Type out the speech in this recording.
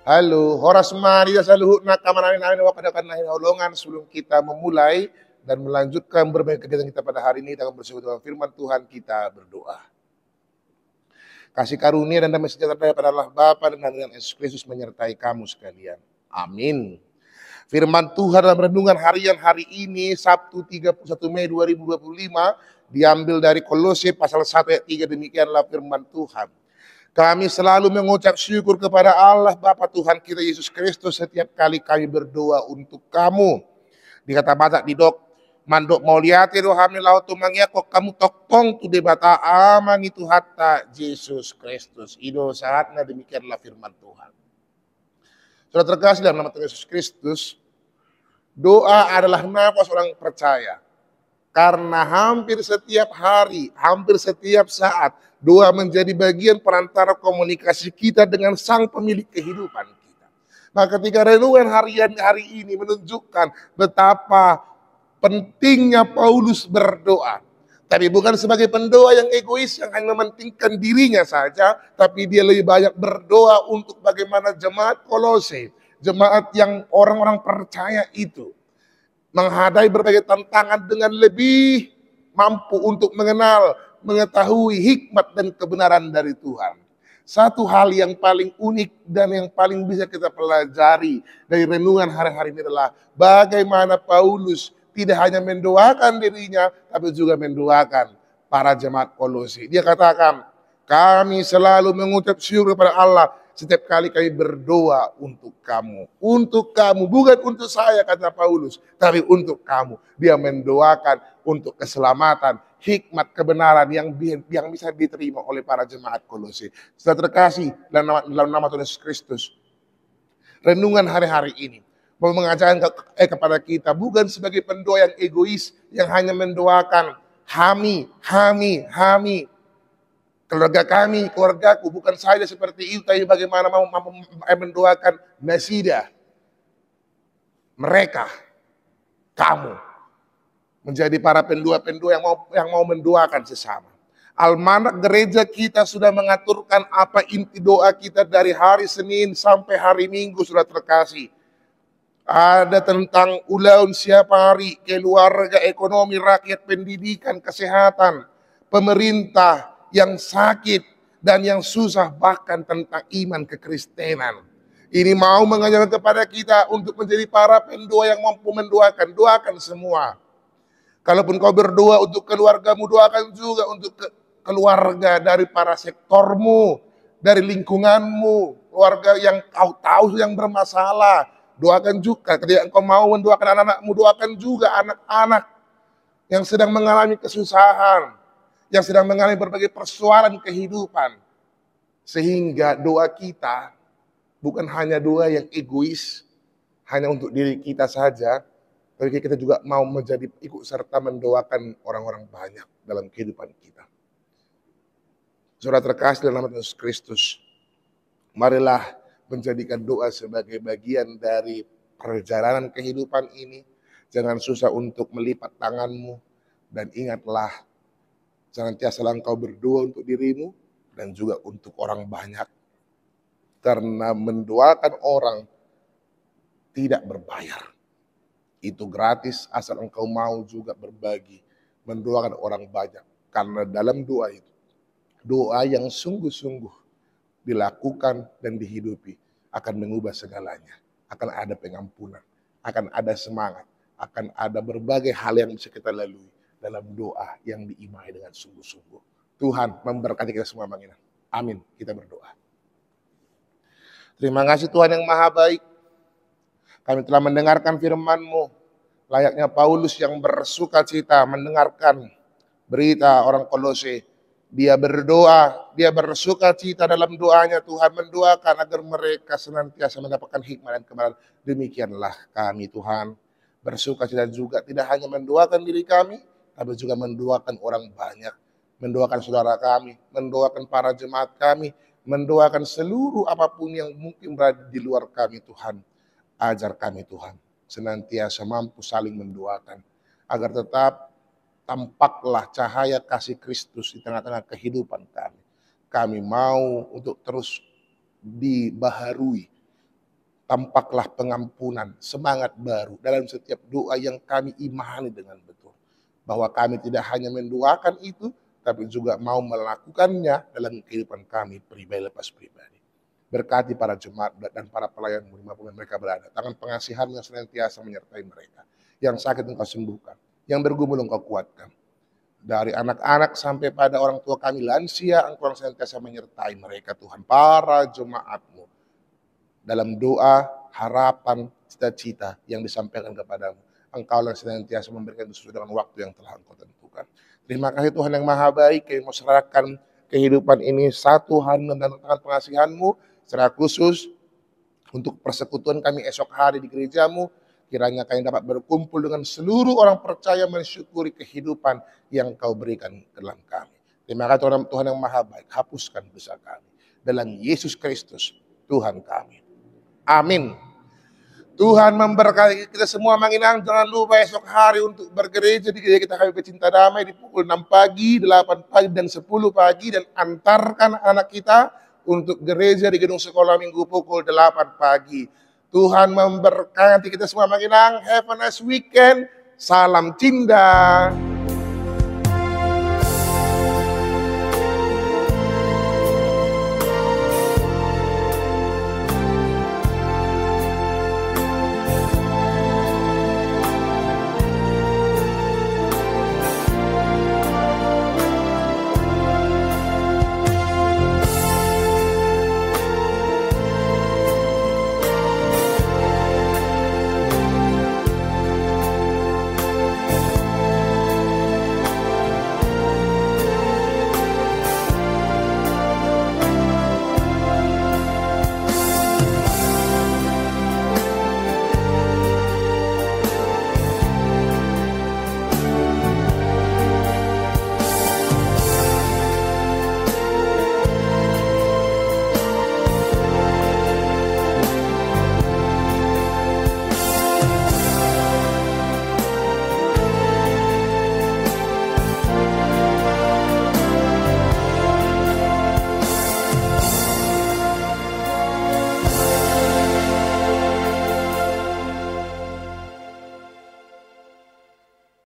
Halo, horas mari saluhut nak kamanain ain wakadakan nahin holongan sebelum kita memulai dan melanjutkan berbagai kegiatan kita pada hari ini, kita akan bersekutu dengan firman Tuhan, kita berdoa. Kasih karunia dan damai sejahtera daripada Allah Bapa dan dengan Yesus Kristus menyertai kamu sekalian. Amin. Firman Tuhan dalam renungan harian hari ini Sabtu 31 Mei 2025 diambil dari Kolose pasal 1 ayat 3, demikianlah firman Tuhan. Kami selalu mengucap syukur kepada Allah Bapa Tuhan kita Yesus Kristus setiap kali kami berdoa untuk kamu. Dikata baca di dok mandok mauliate rohami lautu mangyako kamu tokpong tu debata aman itu hatta Yesus Kristus. Ido saatnya demikianlah firman Tuhan. Saudara terkasih dalam nama Tuhan Yesus Kristus, doa adalah nafas orang percaya. Karena hampir setiap hari, hampir setiap saat, doa menjadi bagian perantara komunikasi kita dengan sang pemilik kehidupan kita. Nah, ketika renungan harian hari ini menunjukkan betapa pentingnya Paulus berdoa. Tapi bukan sebagai pendoa yang egois yang hanya mementingkan dirinya saja, tapi dia lebih banyak berdoa untuk bagaimana jemaat Kolose, jemaat yang orang-orang percaya itu menghadapi berbagai tantangan dengan lebih mampu untuk mengenal, mengetahui hikmat dan kebenaran dari Tuhan. Satu hal yang paling unik dan yang paling bisa kita pelajari dari renungan hari-hari ini adalah bagaimana Paulus tidak hanya mendoakan dirinya, tapi juga mendoakan para jemaat Kolose. Dia katakan, kami selalu mengucap syukur kepada Allah setiap kali kami berdoa untuk kamu. Untuk kamu, bukan untuk saya kata Paulus, tapi untuk kamu. Dia mendoakan untuk keselamatan, hikmat, kebenaran yang bisa diterima oleh para jemaat Kolose. Setelah terkasih dalam nama Tuhan Yesus Kristus, renungan hari-hari ini mau mengajarkan kepada kita bukan sebagai pendoa yang egois yang hanya mendoakan hami, keluarga kami, keluargaku, bukan saja seperti itu, tapi bagaimana mau mendoakan nasidah mereka, kamu, menjadi para pendua-pendua yang mau mendoakan sesama. Almanak gereja kita sudah mengaturkan apa inti doa kita dari hari Senin sampai hari Minggu, sudah terkasih. Ada tentang ulaun siapa hari, keluarga, ekonomi, rakyat, pendidikan, kesehatan, pemerintah, yang sakit dan yang susah, bahkan tentang iman kekristenan. Ini mau mengajarkan kepada kita untuk menjadi para pendoa yang mampu mendoakan. Doakan semua. Kalaupun kau berdoa untuk keluargamu, doakan juga untuk keluarga dari para sektormu, dari lingkunganmu, keluarga yang kau tahu yang bermasalah. Doakan juga. Ketika engkau mau mendoakan anak-anakmu, doakan juga anak-anak yang sedang mengalami kesusahan, yang sedang mengalami berbagai persoalan kehidupan. Sehingga doa kita bukan hanya doa yang egois, hanya untuk diri kita saja, tapi kita juga mau menjadi ikut serta mendoakan orang-orang banyak dalam kehidupan kita. Saudara terkasih dalam nama Yesus Kristus, marilah menjadikan doa sebagai bagian dari perjalanan kehidupan ini. Jangan susah untuk melipat tanganmu, dan ingatlah, senantiasa engkau berdoa untuk dirimu dan juga untuk orang banyak. Karena mendoakan orang tidak berbayar. Itu gratis asal engkau mau juga berbagi. Mendoakan orang banyak. Karena dalam doa itu, doa yang sungguh-sungguh dilakukan dan dihidupi akan mengubah segalanya. Akan ada pengampunan, akan ada semangat, akan ada berbagai hal yang bisa kita lalui dalam doa yang diimai dengan sungguh-sungguh. Tuhan memberkati kita semua, mengingat. Amin. Kita berdoa. Terima kasih Tuhan yang maha baik. Kami telah mendengarkan firman-Mu. Layaknya Paulus yang bersuka cita mendengarkan berita orang Kolose. Dia berdoa, dia bersuka cita dalam doanya. Tuhan mendoakan agar mereka senantiasa mendapatkan hikmat dan kebenaran. Demikianlah kami Tuhan. Bersuka cita juga tidak hanya mendoakan diri kami, tapi juga mendoakan orang banyak, mendoakan saudara kami, mendoakan para jemaat kami, mendoakan seluruh apapun yang mungkin berada di luar kami Tuhan. Ajar kami Tuhan, senantiasa mampu saling mendoakan, agar tetap tampaklah cahaya kasih Kristus di tengah-tengah kehidupan kami. Kami mau untuk terus dibaharui Tampaklah pengampunan, semangat baru dalam setiap doa yang kami imani dengan betul. Bahwa kami tidak hanya mendoakan itu, tapi juga mau melakukannya dalam kehidupan kami pribadi lepas pribadi. Berkati para jemaat dan para pelayan dimanapun mereka berada. Tangan pengasihan yang senantiasa menyertai mereka. Yang sakit engkau sembuhkan, yang bergumul engkau kuatkan. Dari anak-anak sampai pada orang tua kami lansia, engkau senantiasa menyertai mereka Tuhan. Para jemaat-Mu dalam doa, harapan, cita-cita yang disampaikan kepadamu. Engkau yang senantiasa memberikan sesuai dengan waktu yang telah Engkau tentukan. Terima kasih Tuhan yang maha baik, yang mau serahkan kehidupan ini satu hari dan tangan pengasihan-Mu, secara khusus untuk persekutuan kami esok hari di gereja-Mu. Kiranya kami dapat berkumpul dengan seluruh orang percaya mensyukuri kehidupan yang Kau berikan ke dalam kami. Terima kasih Tuhan yang maha baik, hapuskan dosa kami. Dalam Yesus Kristus, Tuhan kami. Amin. Tuhan memberkati kita semua Manginang. Jangan lupa esok hari untuk bergereja di gereja kita KBP Cinta Damai di pukul 6 pagi, 8 pagi, dan 10 pagi. Dan antarkan anak kita untuk gereja di gedung sekolah minggu pukul 8 pagi. Tuhan memberkati kita semua Manginang. Have a nice weekend. Salam cinta.